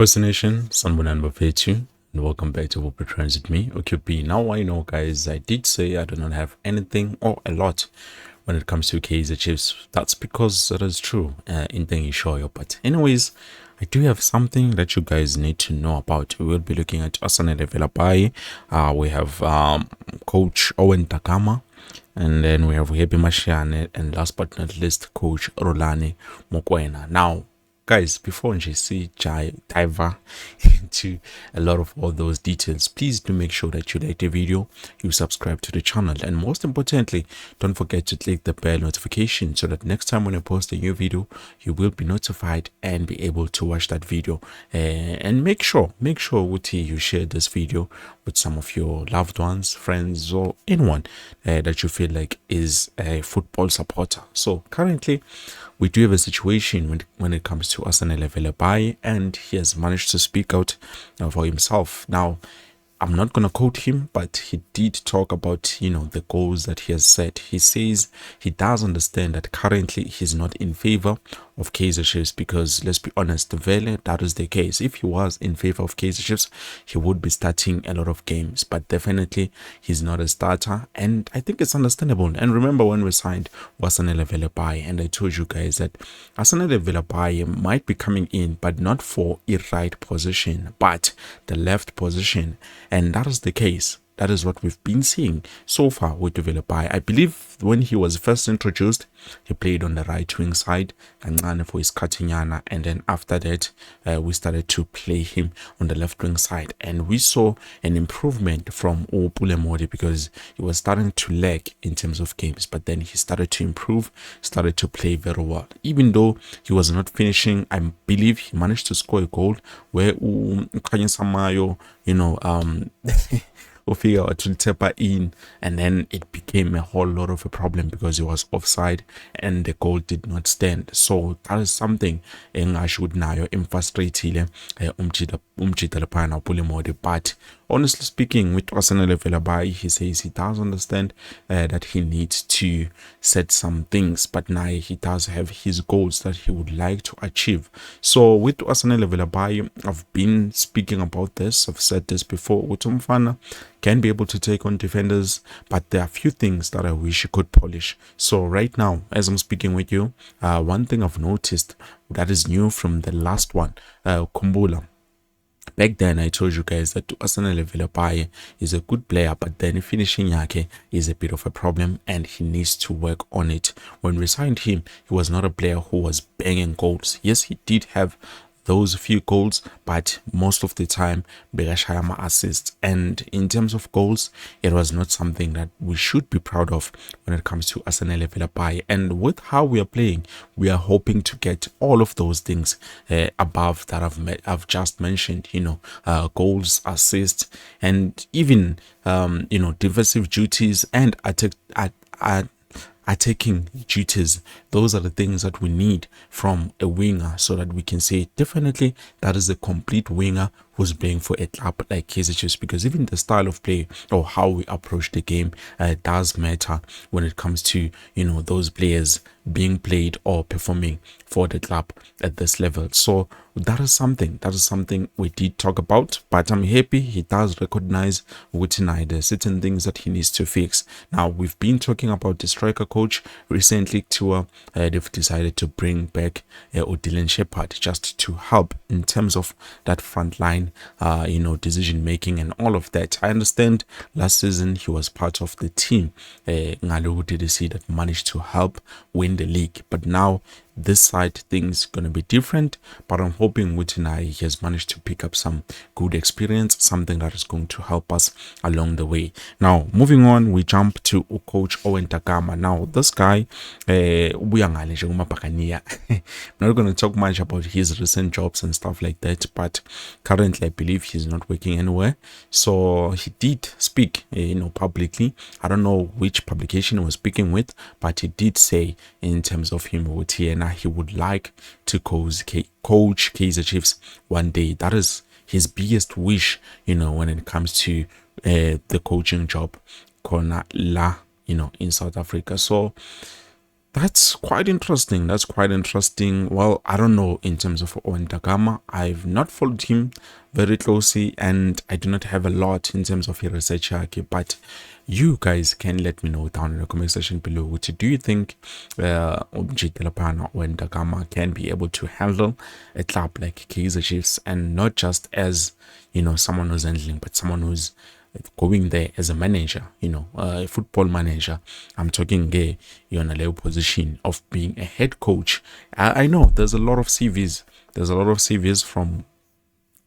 First Nation, Sanbunan Bafetu, and welcome back to Open Transit Me, OQP. Now I know, guys, I did say I do not have anything or a lot when it comes to Kaizer Chiefs. That's because that is true in Shoyo. But anyways, I do have something that you guys need to know about. We will be looking at Asanele Velebayi. We have Coach Owen Da Gama. And then we have Happy Mashiane, and last but not least, Coach Rulani Mokwena. Now, guys, before NJC dive into a lot of all those details, please do make sure that you like the video, you subscribe to the channel, and most importantly, don't forget to click the bell notification so that next time when I post a new video, you will be notified and be able to watch that video. And make sure Uti, you share this video with some of your loved ones, friends, or anyone that you feel like is a football supporter. So currently, we do have a situation when it comes to Asanele Velebayi, and he has managed to speak out for himself. Now, I'm not going to quote him, but he did talk about, the goals that he has set. He says he does understand that currently he's not in favor of Kaizer Chiefs because, let's be honest, Vele, that is the case. If he was in favor of Kaizer Chiefs, he would be starting a lot of games, but definitely he's not a starter, and I think it's understandable. And remember when we signed Asanele Velebayi, and I told you guys that Asanele Velebayi might be coming in, but not for a right position, but the left position. And that is the case. That is what we've been seeing so far with Velebayi. I believe when he was first introduced, he played on the right wing side, and for his Katinyana, and then after that, we started to play him on the left wing side, and we saw an improvement from Opule Modi because he was starting to lag in terms of games, but then he started to improve, started to play very well. Even though he was not finishing, I believe he managed to score a goal where Kanye Samayo, Ufika to tap in, and then it became a whole lot of a problem because he was offside and the goal did not stand. So that is something I should now frustrated but honestly speaking, with Asanele Velebayi, he says he does understand that he needs to set some things, but now he does have his goals that he would like to achieve. So with Asanele Velebayi, I've been speaking about this, I've said this before, Utumfana can be able to take on defenders, but there are a few things that I wish he could polish. So right now, as I'm speaking with you, one thing I've noticed that is new from the last one, Kumbula. Back then, I told you guys that Asanele Velebayi is a good player, but then finishing yake is a bit of a problem and he needs to work on it. When we signed him, he was not a player who was banging goals. Yes, he did have those few goals, but most of the time Begashayama assists, and in terms of goals, it was not something that we should be proud of when it comes to Asanele Velebayi. And with how we are playing, we are hoping to get all of those things above that I've just mentioned, goals, assists, and even defensive duties and attacking duties. Those are the things that we need from a winger so that we can say definitely that is a complete winger who's playing for a club like Kaizer Chiefs, because even the style of play or how we approach the game does matter when it comes to those players being played or performing for the club at this level. So that is something we did talk about, but I'm happy he does recognize tonight the certain things that he needs to fix. Now, we've been talking about the striker coach recently to they've decided to bring back Dylan Shepherd just to help in terms of that front line, decision making and all of that. I understand last season he was part of the team Ngalo DDC that managed to help win the league, but now this side things gonna be different, but I'm hoping Wutinai he has managed to pick up some good experience, something that is going to help us along the way. Now, moving on, we jump to Coach Owen Da Gama. Now, this guy, we are not going to talk much about his recent jobs and stuff like that, but currently I believe he's not working anywhere. So he did speak, publicly. I don't know which publication he was speaking with, but he did say in terms of him with here, he would like to coach Kaizer Chiefs one day. That is his biggest wish, when it comes to the coaching job, in South Africa. So That's quite interesting. That's quite interesting. Well, I don't know in terms of Owen Da Gama. I've not followed him very closely and I do not have a lot in terms of his research hierarchy, but you guys can let me know down in the comment section below. Do you think Owen Da Gama can be able to handle a club like Kaizer Chiefs, and not just as, someone who's handling, but someone who's going there as a manager, a football manager. I'm talking gay, you're in a level position of being a head coach. I know there's a lot of CVs. There's a lot of CVs from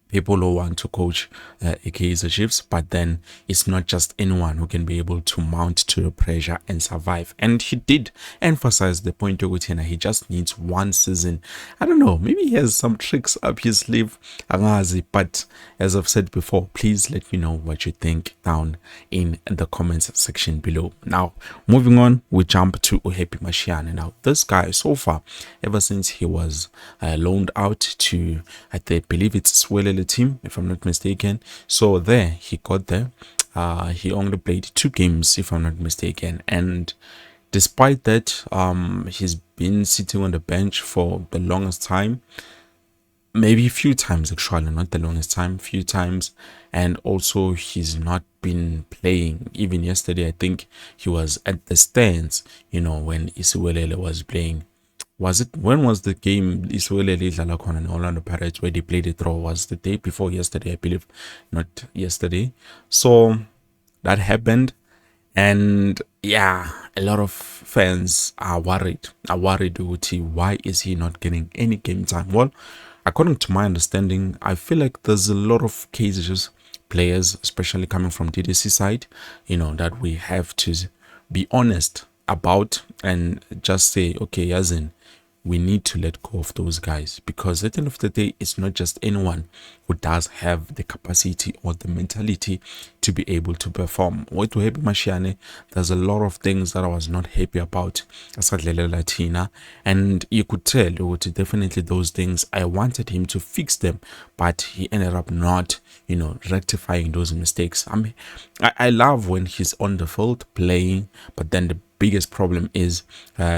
people who want to coach Kaizer Chiefs, but then it's not just anyone who can be able to mount to the pressure and survive. And he did emphasize the point of he just needs one season. I don't know, maybe he has some tricks up his sleeve, Angazi, but as I've said before, please let me know what you think down in the comments section below. Now, moving on, we jump to Uhepi Mashiane. Now, this guy, so far, ever since he was loaned out to, I believe it's Swelele team, if I'm not mistaken. So there, he got there. He only played 2 games, if I'm not mistaken. And despite that, he's been sitting on the bench for the longest time. Maybe a few times, actually, not the longest time, few times. And also he's not been playing. Even yesterday, I think he was at the stands, when Isiwelele was playing. When was the game Isiwelele idlala khona and Orlando Pirates where they played a draw? Was the day before yesterday, I believe, not yesterday. So that happened. And yeah, a lot of fans are worried. Uti, why is he not getting any game time? Well, according to my understanding, I feel like there's a lot of cases, players, especially coming from DDC side, that we have to be honest about and just say, okay, as in, we need to let go of those guys, because at the end of the day, it's not just anyone who does have the capacity or the mentality to be able to perform. With Happy Mashiane, there's a lot of things that I was not happy about as a Latina, and you could tell definitely those things I wanted him to fix them, but he ended up not rectifying those mistakes. I love when he's on the field playing, but then the biggest problem is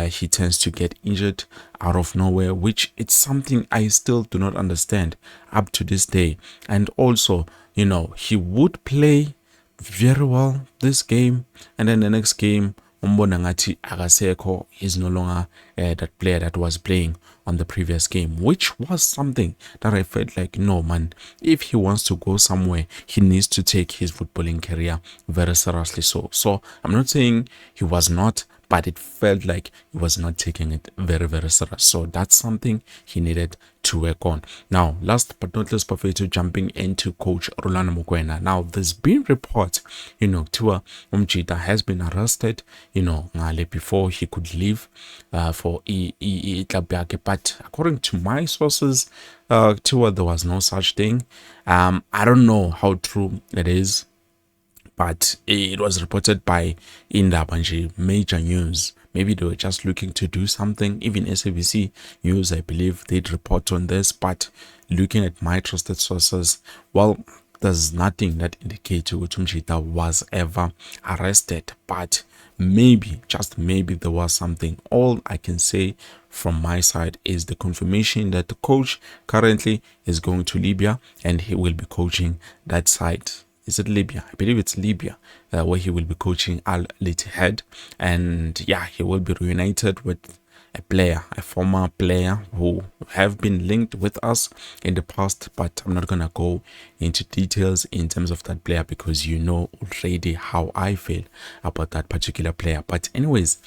he tends to get injured out of nowhere, which it's something I still do not understand up to this day. And also, he would play very well this game, and then the next game umbona ngathi akasekho, is no longer that player that was playing on the previous game, which was something that I felt like, no man, if he wants to go somewhere, he needs to take his footballing career very seriously. So I'm not saying he was not, but it felt like he was not taking it very, very serious. So that's something he needed to work on. Now, last but not least, Buffeto jumping into coach Rulani Mokwena. Now, there's been reports, Tua Umjita has been arrested, ngale before he could leave for club yake. But according to my sources, Tua, there was no such thing. I don't know how true it is, but it was reported by Indabanje Major News. Maybe they were just looking to do something. Even SABC News, I believe, they'd report on this. But looking at my trusted sources, well, there's nothing that indicates Utumjita was ever arrested. But maybe, just maybe, there was something. All I can say from my side is the confirmation that the coach currently is going to Libya and he will be coaching that side. Is it Libya? I believe it's Libya, where he will be coaching Al Ittihad. And yeah, he will be reunited with a former player who have been linked with us in the past, but I'm not gonna go into details in terms of that player because you know already how I feel about that particular player. But anyways,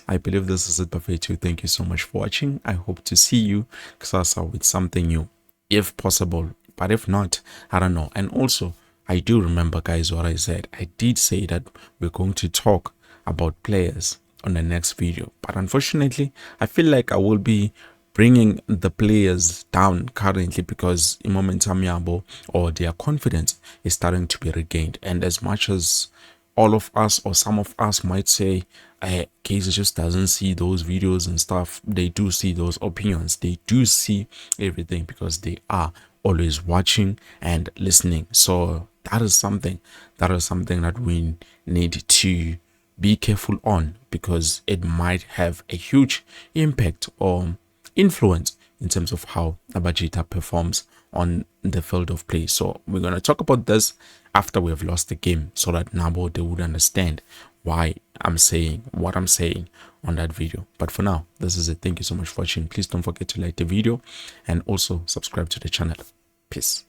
I believe this is it, Buffeto. Thank you so much for watching. I hope to see you Kusasa with something new, if possible. But if not, I don't know. And also, I do remember, guys, what I said. I did say that we're going to talk about players on the next video, but unfortunately I feel like I will be bringing the players down currently because momentum yabo, or their confidence, is starting to be regained. And as much as all of us or some of us might say Kaizer just doesn't see those videos and stuff, they do see those opinions, they do see everything because they are always watching and listening. So that is something that we need to be careful on, because it might have a huge impact or influence in terms of how Abajita performs on the field of play. So we're going to talk about this after we have lost the game, so that Nabo, they would understand why I'm saying what I'm saying on that video. But for now, this is it. Thank you so much for watching. Please don't forget to like the video and also subscribe to the channel. Peace.